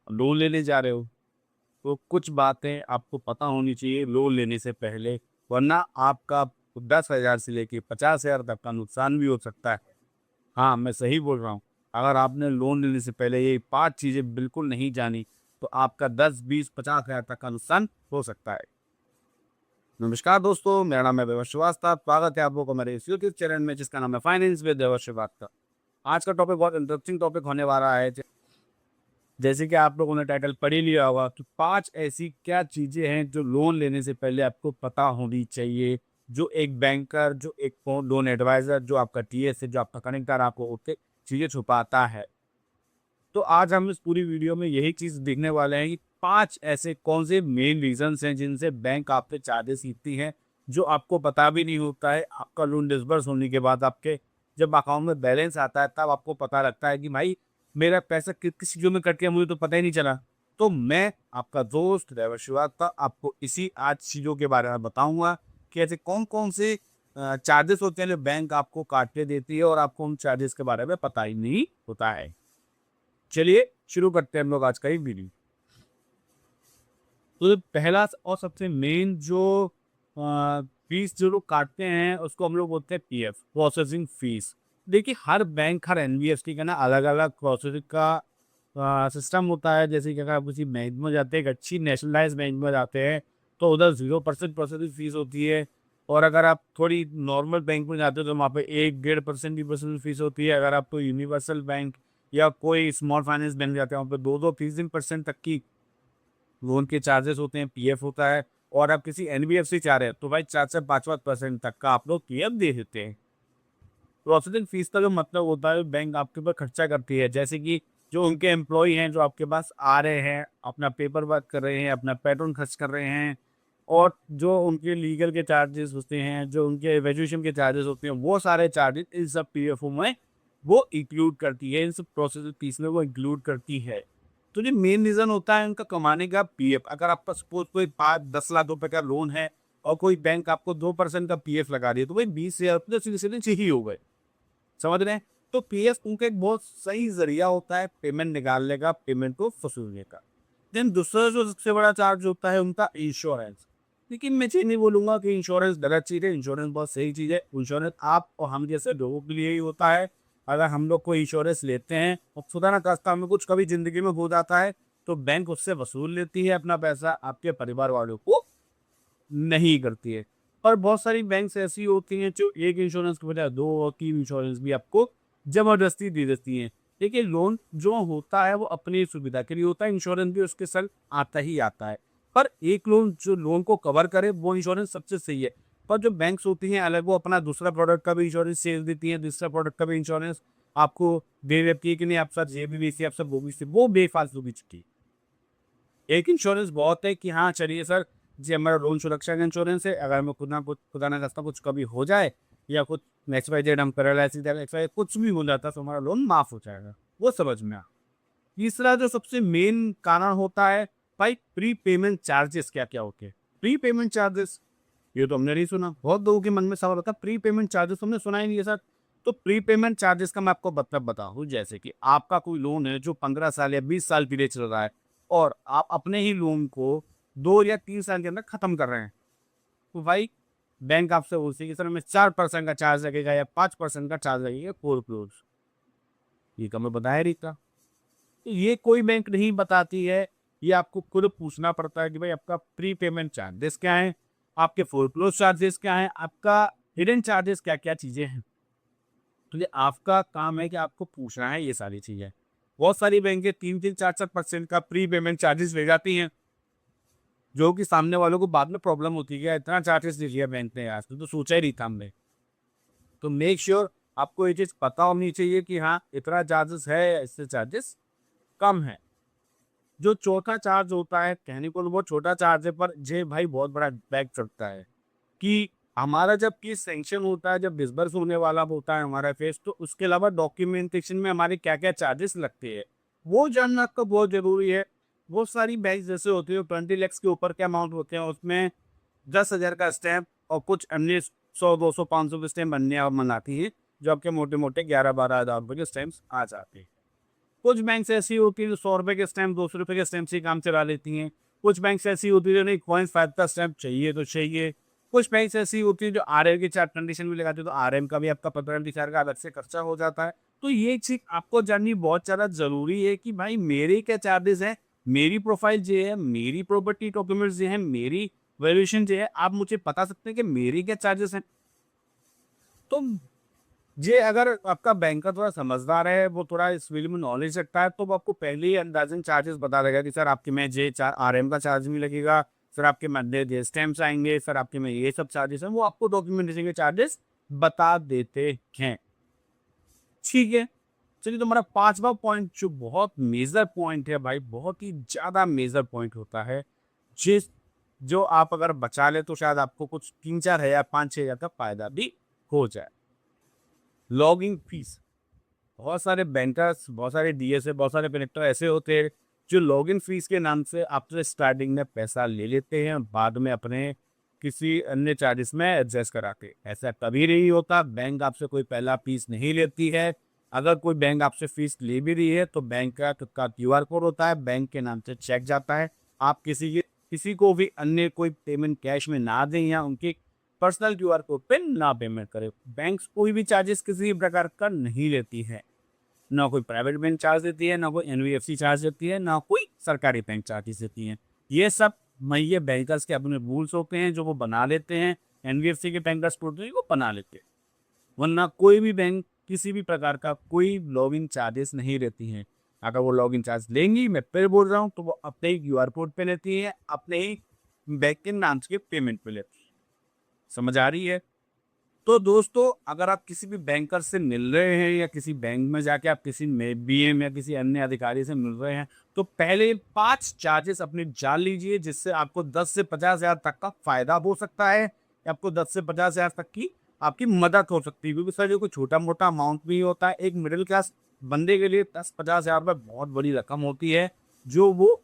Loan लेने जा रहे हो तो कुछ बातें आपको पता होनी चाहिए लोन लेने से पहले, वरना आपका 10,000 से लेके 50,000 तक का नुकसान भी हो सकता है। हाँ, मैं सही बोल रहा हूँ। अगर आपने लोन लेने से पहले ये 5 चीज़ें बिल्कुल नहीं जानी, तो आपका 10, 20, 50,000 तक का नुकसान हो सकता है। नमस्कार दोस्तों, मेरा नाम है वैभव श्रीवास्तव। स्वागत है आप लोगों का मेरे इस यूट्यूब चैनल में जिसका नाम है फाइनेंस विद वैभव श्रीवास्तव। आज का टॉपिक बहुत इंटरेस्टिंग टॉपिक होने वाला है। जैसे कि आप लोगों ने टाइटल पढ़ ही लिया होगा कि 5 ऐसी क्या चीज़ें हैं जो लोन लेने से पहले आपको पता होनी चाहिए, जो एक बैंकर, जो एक लोन एडवाइज़र, जो आपका टीएस है, जो आपका कनेक्टर आपको उससे चीज़ें छुपाता है। तो आज हम इस पूरी वीडियो में यही चीज़ देखने वाले हैं कि 5 ऐसे कौन से मेन रीज़न्स हैं जिनसे बैंक आपसे चार्जेस लेती है, जो आपको पता भी नहीं होता है। आपका लोन डिसबर्स होने के बाद आपके जब अकाउंट में बैलेंस आता है तब आपको पता लगता है कि भाई मेरा पैसा किस चीज़ों में कट गया मुझे तो पता ही नहीं चला। तो मैं आपका दोस्त ड्राइवर श्रीवास्तव आपको इसी आज चीज़ों के बारे में बताऊँगा कि ऐसे कौन-कौन से चार्जेस होते हैं जो बैंक आपको काटने देती है और आपको उन चार्जेस के बारे में पता ही नहीं होता है। चलिए शुरू करते हैं हम लोग आज का ये वीडियो। तो जो पहला और सबसे मेन जो फीस जो लोग काटते हैं उसको हम लोग बोलते हैं पीएफ, प्रोसेसिंग फीस। देखिए हर बैंक, हर एनबीएफसी का ना अलग अलग प्रोसेसिंग का सिस्टम होता है। जैसे कि अगर आप किसी बैंक में जाते हैं, एक अच्छी नेशनलाइज बैंक में जाते हैं, तो उधर 0% प्रोसेसिंग फीस होती है। और अगर आप थोड़ी नॉर्मल बैंक में जाते हो तो वहाँ पे 1-1.5% की प्रोसेसिंग फीस होती है। अगर आप कोई यूनिवर्सल बैंक या कोई स्मॉल फाइनेंस बैंक जाते हैं वहाँ पे 2-2 % तक की लोन के चार्जेस होते हैं, पीएफ होता है। और आप किसी एनबीएफसी चाह रहे हैं तो भाई 4 से 5% तक का आप लोग पीएफ दे देते हैं। प्रोसेसिंग फीस का जो मतलब होता है बैंक आपके ऊपर खर्चा करती है। जैसे कि जो उनके एम्प्लॉय हैं जो आपके पास आ रहे हैं, अपना पेपर वर्क कर रहे हैं, अपना पेट्रोल खर्च कर रहे हैं, और जो उनके लीगल के चार्जेस होते हैं, जो उनके एवेल्यूएशन के चार्जेस होते हैं, वो सारे चार्जेस इन सब पीएफओ में वो इंक्लूड करती है, इन सब प्रोसेसिंग फीस में वो इंक्लूड करती है। तो जो मेन रीज़न होता है उनका कमाने का पीएफ। अगर आपका सपोज़ कोई 5-10 लाख रुपए का लोन है और कोई बैंक आपको 2% का पीएफ लगा रही है, तो भाई 20,000 रुपए तो सीधे-सीधे चाहिए हो गए। समझ रहे हैं? तो पीएफ उनका एक बहुत सही ज़रिया होता है पेमेंट निकालने का, पेमेंट को वसूलने का। देन दूसरा जो सबसे बड़ा चार्ज होता है उनका इंश्योरेंस। लेकिन मैं ये नहीं बोलूँगा कि इंश्योरेंस गलत चीज़ है, इंश्योरेंस बहुत सही चीज़ है। इंश्योरेंस आप और हम जैसे लोगों के लिए ही होता है। अगर हम लोग कोई इंश्योरेंस लेते हैं और खुदा ना खास्ता हमें कुछ कभी ज़िंदगी में हो जाता है, तो बैंक उससे वसूल लेती है अपना पैसा, आपके परिवार वालों को नहीं करती है। और बहुत सारी बैंक्स ऐसी होती हैं जो एक इंश्योरेंस की बजाय 2 और 3 इंश्योरेंस भी आपको ज़बरदस्ती दे देती हैं। देखिए लोन जो होता है वो अपनी सुविधा के लिए होता है, इंश्योरेंस भी उसके संग आता ही आता है। पर एक लोन जो लोन को कवर करे वो इंश्योरेंस सबसे सही है। पर जो बैंक्स होती हैं अलग, वो अपना दूसरा प्रोडक्ट का भी इंश्योरेंस सेल देती हैं, दूसरा प्रोडक्ट का भी इंश्योरेंस आपको दे देती है कि नहीं आप सर ये भी बेचिए, आप सब वो भी, वो बेफालतू की चीज़। एक इंश्योरेंस बहुत है कि हाँ चलिए सर जी हमारा लोन सुरक्षा का इंश्योरेंस है, अगर हमें खुदा ना खास्ता कुछ कभी हो जाए या कुछ एक्स वाई जेड हम पैरालाइसिस एक्स वाई कुछ भी हो जाता है तो हमारा लोन माफ हो जाएगा। वो समझ में आ। तीसरा जो सबसे मेन कारण होता है, भाई प्री पेमेंट चार्जेस क्या क्या होते हैं। प्री पेमेंट चार्जेस ये तो हमने नहीं सुना। बहुत लोगों के मन में सवाल होता है प्री पेमेंट चार्जेस हमने सुना ही नहीं है सर। तो प्री पेमेंट चार्जेस का मैं आपको मतलब बताऊं, जैसे कि आपका कोई लोन है जो 15 साल या 20 साल पीछे चल रहा है और आप अपने ही लोन को 2 या 3 साल के अंदर खत्म कर रहे हैं, तो भाई बैंक आपसे बोलती है कि सर हमें 4% का चार्ज लगेगा या 5% का चार्ज लगेगा फोर क्लोज। ये तो हमें बताया नहीं था। तो ये कोई बैंक नहीं बताती है, ये आपको खुद पूछना पड़ता है कि भाई आपका प्री पेमेंट चार्जेस क्या है, आपके फोरक्लोज चार्जेस क्या है, आपका हिडन चार्जेस क्या क्या चीज़ें हैं। तो ये आपका काम है कि आपको पूछना है ये सारी चीज़ें। बहुत सारी बैंकें 3-3 4-4% का प्री पेमेंट चार्जेस ले जाती हैं, जो कि सामने वालों को बाद में प्रॉब्लम होती है कि यार इतना चार्जेस ले लिया बैंक ने, यार तो सोचा ही नहीं था हमने। तो मेक श्योर आपको ये चीज़ पता होनी चाहिए कि हाँ इतना चार्जेस है, इससे चार्जेस कम है। जो चौथा चार्ज होता है, कहने को तो बहुत छोटा चार्ज है पर ये भाई बहुत बड़ा इम्पैक्ट रखता है कि हमारा जब केस सैंक्शन होता है, जब डिसबर्स होने वाला होता है हमारा केस, तो उसके अलावा डॉक्यूमेंटेशन में हमारे क्या क्या चार्जेस लगते हैं वो जानना आपका बहुत जरूरी है। बहुत सारी बैंक जैसे होती है 20 लाख के ऊपर के अमाउंट होते हैं, उसमें 10,000 का स्टैम्प और कुछ अन्य 100, 200, 500 के स्टैम्प अन्य और मंगाती हैं, जो आपके मोटे मोटे 11-12 हज़ार रुपये के स्टैम्प आ जाते हैं। कुछ बैंक्स ऐसी होती है जो 100 रुपए के स्टैम्प 200 रुपए के स्टैम्प से ही काम चला लेती हैं। कुछ बैंक्स ऐसी होती है जो नहीं कॉइन्स 5 का स्टैम्प चाहिए तो चाहिए। कुछ बैंक्स ऐसी होती है जो आरएम की चार्ट कंडीशन भी लगाती है, तो आरएम का भी आपका 15-20 हज़ार का अलग से खर्चा हो जाता है। तो ये चीज आपको जाननी बहुत ज़्यादा जरूरी है कि भाई मेरे क्या चार्जेस हैं, मेरी प्रोफाइल जो है, मेरी प्रॉपर्टी डॉक्यूमेंट्स जो है, मेरी वैल्यूएशन जो है, आप मुझे बता सकते हैं कि मेरी क्या चार्जेस हैं। तो ये अगर आपका बैंकर थोड़ा समझदार है, वो थोड़ा इस फील्ड में नॉलेज रखता है, तो वो आपको पहले ही अंदाजन चार्जेस बता देगा कि सर आपके में जे चार आरएम का चार्ज भी लगेगा, सर आपके में जे स्टैम्प्स आएंगे, सर आपके में ये सब चार्जेस हैं, वो आपको डॉक्यूमेंटेशन के चार्जेस बता देते हैं। ठीक है, चलिए, तो हमारा पांचवा पॉइंट जो बहुत मेजर पॉइंट है भाई, बहुत ही ज्यादा मेजर पॉइंट होता है, जिस जो आप अगर बचा ले तो शायद आपको कुछ 3-4 हज़ार 5-6 हज़ार का फायदा भी हो जाए। Logging fees. बहुत सारे बैंकर्स, बहुत सारे डीएसए, बहुत सारे कनेक्टर ऐसे होते हैं जो लॉगिन फीस के नाम से आपसे स्टार्टिंग में पैसा ले लेते हैं, बाद में अपने किसी अन्य चार्जेस में एडजस्ट कराते हैं। ऐसा कभी नहीं होता, बैंक आपसे कोई पहला फीस नहीं लेती है। अगर कोई बैंक आपसे फीस ले भी रही है तो बैंक का खुद का क्यूआर कोड होता है, बैंक के नाम से चेक जाता है। आप किसी को भी अन्य कोई पेमेंट कैश में ना दें या उनके पर्सनल क्यूआर कोड पे ना पेमेंट करें। बैंक कोई भी चार्जेस किसी भी प्रकार का नहीं लेती है, ना कोई प्राइवेट बैंक चार्ज देती है, ना कोई एनबीएफसी चार्ज देती है, ना कोई सरकारी बैंक चार्जेस देती है। ये सब ये बैंकर्स के अपने रूल्स होते हैं जो वो बना लेते हैं, एनबीएफसी के बैंकर्स होते हैं वो बना लेते हैं, वरना कोई भी बैंक किसी भी प्रकार का कोई लॉगिन चार्जेस नहीं लेती है। अगर वो लॉगिन चार्ज लेंगी, मैं फिर बोल रहा हूँ, तो वो अपने ही क्यूआर कोड पे लेती है, अपने ही बैंक के नाम के पेमेंट पे लेती है। समझ आ रही है? तो दोस्तों, अगर आप किसी भी बैंकर से मिल रहे हैं या किसी बैंक में जाके आप किसी बीएम या किसी अन्य अधिकारी से मिल रहे हैं, तो पहले 5 चार्जेस अपने जान लीजिए, जिससे आपको 10 से 50 हज़ार तक का फायदा हो सकता है, या आपको 10 से 50 हज़ार तक की आपकी मदद हो सकती है। क्योंकि सर ये कोई छोटा मोटा अमाउंट भी होता है, एक मिडिल क्लास बंदे के लिए 10-50 हज़ार रुपये बहुत बड़ी रकम होती है, जो वो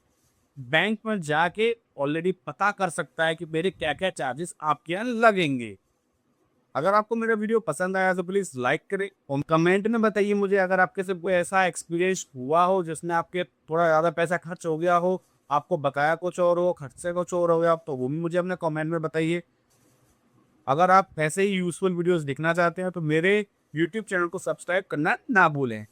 बैंक में जाके ऑलरेडी पता कर सकता है कि मेरे क्या क्या चार्जेस आपके यहाँ लगेंगे। अगर आपको मेरा वीडियो पसंद आया तो प्लीज़ लाइक करें और कमेंट में बताइए मुझे, अगर आपके से कोई ऐसा एक्सपीरियंस हुआ हो जिसमें आपके थोड़ा ज़्यादा पैसा खर्च हो गया हो, आपको बताया कुछ और हो, खर्चे कुछ और हो गया, तो वो भी मुझे अपने कमेंट में बताइए। अगर आप ऐसे ही यूजफुल वीडियोस देखना चाहते हैं तो मेरे यूट्यूब चैनल को सब्सक्राइब करना ना भूलें।